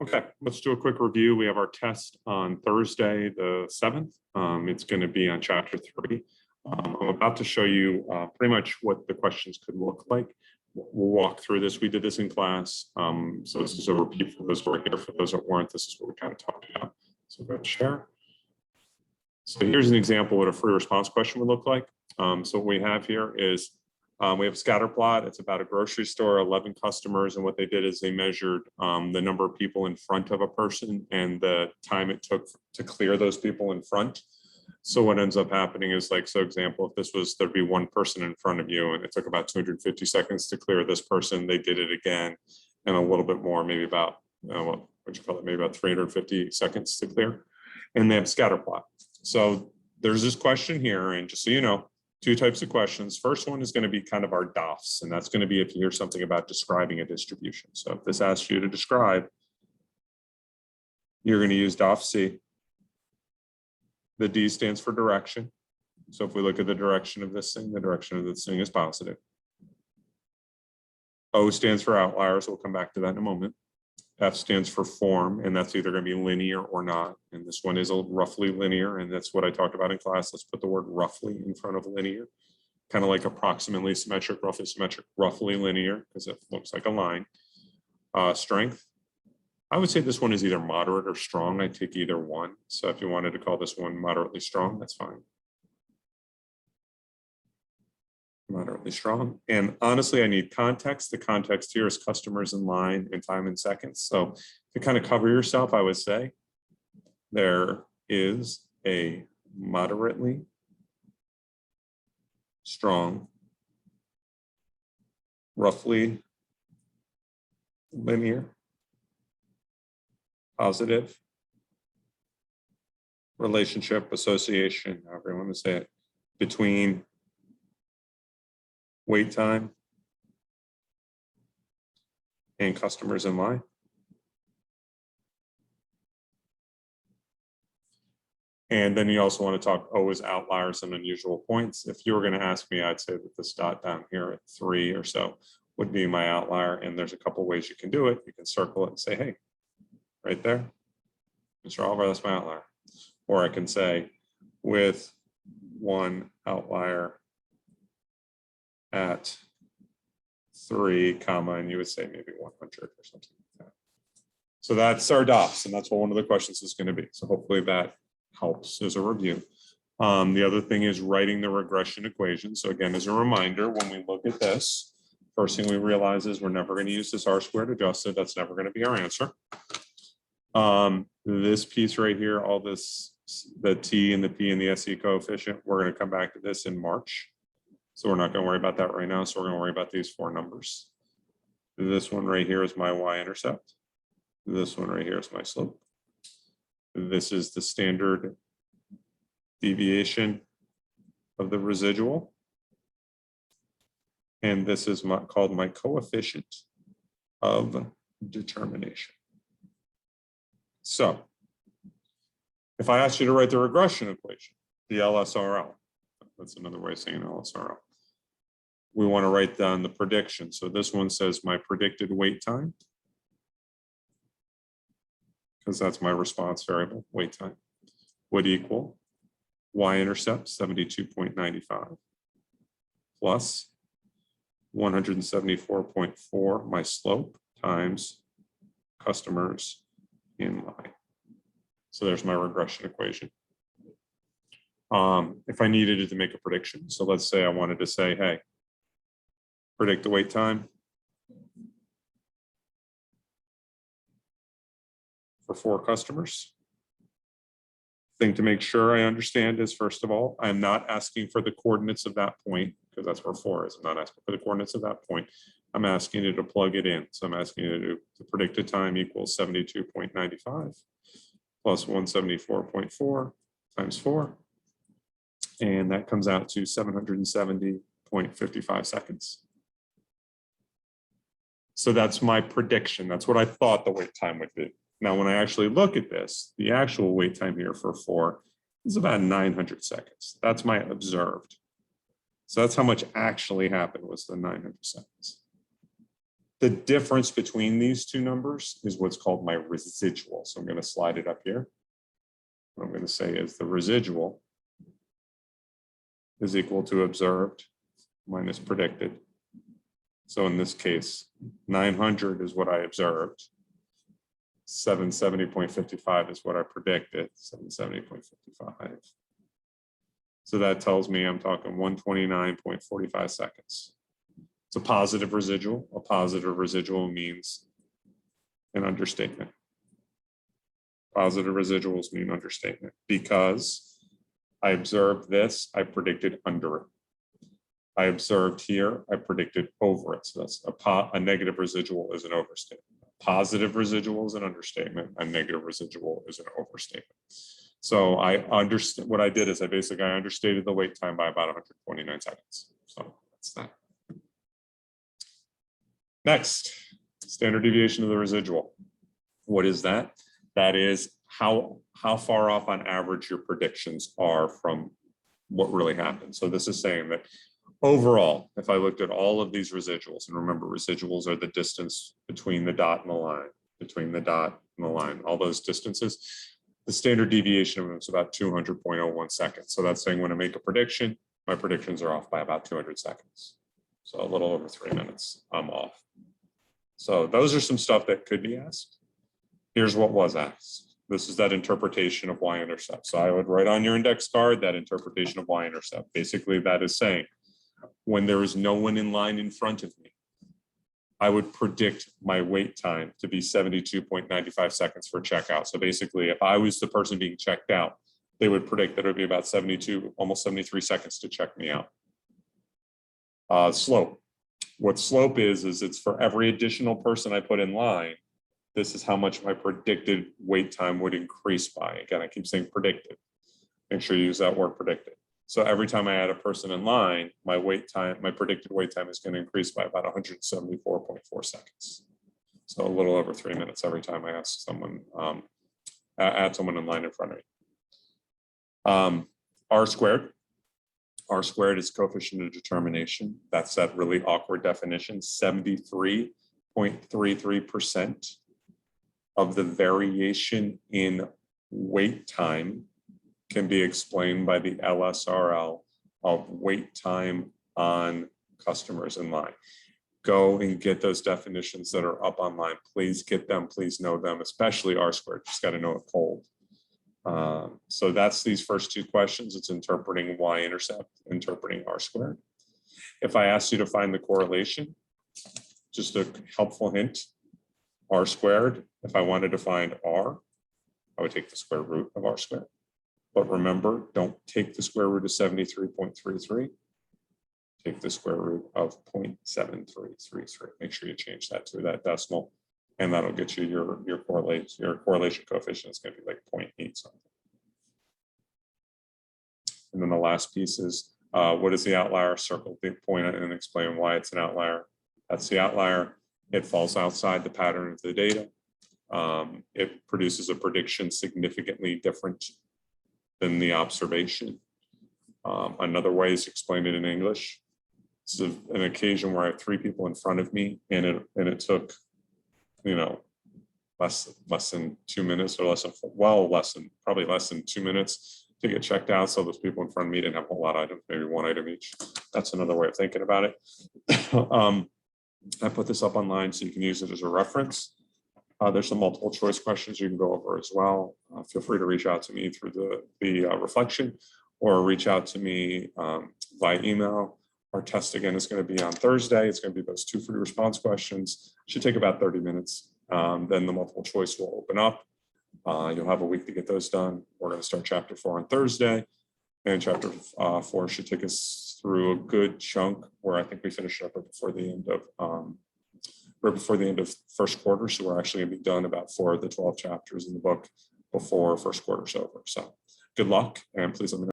Okay, let's do a quick review. We have our test on Thursday, the 7th. It's going to be on chapter 3. I'm about to show you pretty much what the questions could look like. We'll walk through this. We did this in class. So this is a repeat for those who are here. For those that weren't, this is what we kind of talked about. So go ahead and share. So here's an example of what a free response question would look like. So what we have here is we have a scatter plot. It's about a grocery store, 11 customers. And what they did is they measured the number of people in front of a person and the time it took to clear those people in front. So what ends up happening is, like, so example, if this was, there'd be one person in front of you and it took about 250 seconds to clear this person, they did it again and a little bit more, maybe about, what would you call it? Maybe about 350 seconds to clear. And they have a scatter plot. So there's this question here, and just so you know, two types of questions. First one is going to be kind of our DOFs, and that's going to be if you hear something about describing a distribution. So if this asks you to describe, you're going to use DOF C. The D stands for direction. So if we look at the direction of this thing, the direction of this thing is positive. O stands for outliers. We'll come back to that in a moment. F stands for form, and that's either going to be linear or not. And this one is a roughly linear, and that's what I talked about in class. Let's put the word roughly in front of linear, kind of like approximately symmetric, roughly symmetric, roughly linear, because it looks like a line. Strength. I would say this one is either moderate or strong. I take either one. So if you wanted to call this one moderately strong, that's fine. Moderately strong. And honestly, I need context. The context here is customers in line and time in seconds. So to kind of cover yourself, I would say there is a moderately strong, roughly linear, positive relationship, association, however you want to say it, between wait time and customers in line. And then you also want to talk always outliers and unusual points. If you were going to ask me, I'd say that this dot down here at 3 or so would be my outlier. And there's a couple ways you can do it. You can circle it and say, hey, right there, Mr. Oliver, that's my outlier. Or I can say with one outlier at 3, comma, and you would say maybe 100 or something like that. So that's our DOFs, and that's what one of the questions is going to be. So hopefully that helps as a review. The other thing is writing the regression equation. So again, as a reminder, when we look at this, first thing we realize is we're never going to use this R squared adjusted. That's never going to be our answer. This piece right here, all this, the T and the P and the SE coefficient, we're going to come back to this in March. So we're not going to worry about that right now. So we're going to worry about these 4 numbers. This one right here is my Y-intercept. This one right here is my slope. This is the standard deviation of the residual. And this is called my coefficient of determination. So if I asked you to write the regression equation, the LSRL, that's another way of saying LSRL. We want to write down the prediction. So this one says my predicted wait time, because that's my response variable, wait time, would equal Y-intercept 72.95 plus 174.4, my slope, times customers in line. So there's my regression equation. If I needed it to make a prediction, so let's say I wanted to say, hey, predict the wait time for 4 customers. Thing to make sure I understand is, first of all, I'm not asking for the coordinates of that point, because that's where 4 is. I'm not asking for the coordinates of that point. I'm asking you to plug it in. So I'm asking you to do the predicted time equals 72.95 plus 174.4 times 4. And that comes out to 770.55 seconds. So that's my prediction. That's what I thought the wait time would be. Now, when I actually look at this, the actual wait time here for 4 is about 900 seconds. That's my observed. So that's how much actually happened, was the 900 seconds. The difference between these two numbers is what's called my residual. So I'm going to slide it up here. What I'm going to say is the residual is equal to observed minus predicted. So in this case, 900 is what I observed. 770.55 is what I predicted, 770.55. So that tells me I'm talking 129.45 seconds. It's a positive residual. A positive residual means an understatement. Positive residuals mean understatement because I observed this, I predicted under it. I observed here, I predicted over it. So that's a negative residual is an overstatement. A positive residual is an understatement. A negative residual is an overstatement. So I understand what I did is I understated the wait time by about 129 seconds. So that's that. Next, standard deviation of the residual. What is that? That is how far off on average your predictions are from what really happened. So this is saying that overall, if I looked at all of these residuals, and remember residuals are the distance between the dot and the line, all those distances, the standard deviation of them is about 200.01 seconds. So that's saying when I make a prediction, my predictions are off by about 200 seconds. So a little over 3 minutes, I'm off. So those are some stuff that could be asked. Here's what was asked. This is that interpretation of Y-intercept. So I would write on your index card that interpretation of Y-intercept. Basically, that is saying when there is no one in line in front of me, I would predict my wait time to be 72.95 seconds for checkout. So basically, if I was the person being checked out, they would predict that it would be about 72, almost 73 seconds to check me out. Slope. What slope is it's for every additional person I put in line, this is how much my predicted wait time would increase by. Again, I keep saying predicted. Make sure you use that word predicted. So every time I add a person in line, my predicted wait time is going to increase by about 174.4 seconds. So a little over 3 minutes every time I ask someone, add someone in line in front of me. R squared. R squared is coefficient of determination. That's that really awkward definition. 73.33% of the variation in wait time can be explained by the LSRL of wait time on customers in line. Go and get those definitions that are up online. Please get them, please know them, especially R squared. Just got to know it cold. So that's these first two questions. It's interpreting Y-intercept, interpreting R squared. If I asked you to find the correlation, just a helpful hint, R squared, if I wanted to find R, I would take the square root of R squared. But remember, don't take the square root of 73.33. Take the square root of 0.7333. Make sure you change that to that decimal, and that'll get you your correlation coefficient is going to be like 0.8 something. And then the last piece is what is the outlier? Circle the point and explain why it's an outlier. That's the outlier. It falls outside the pattern of the data. It produces a prediction significantly different than the observation. Another way is to explain it in English. It's an occasion where I have 3 people in front of me, and it took, less than 2 minutes, or probably less than 2 minutes to get checked out. So those people in front of me didn't have a whole lot of items, maybe 1 item each. That's another way of thinking about it. I put this up online so you can use it as a reference. There's some multiple choice questions you can go over as well. Feel free to reach out to me through the reflection, or reach out to me via email. Our test again is going to be on Thursday. It's going to be those 2 free response questions. Should take about 30 minutes. Then the multiple choice will open up. You'll have a week to get those done. We're going to start chapter 4 on Thursday, and chapter 4 should take us through a good chunk where I think we finish up right before the end of first quarter. So we're actually going to be done about 4 of the 12 chapters in the book before first quarter's over. So good luck, and please let me know.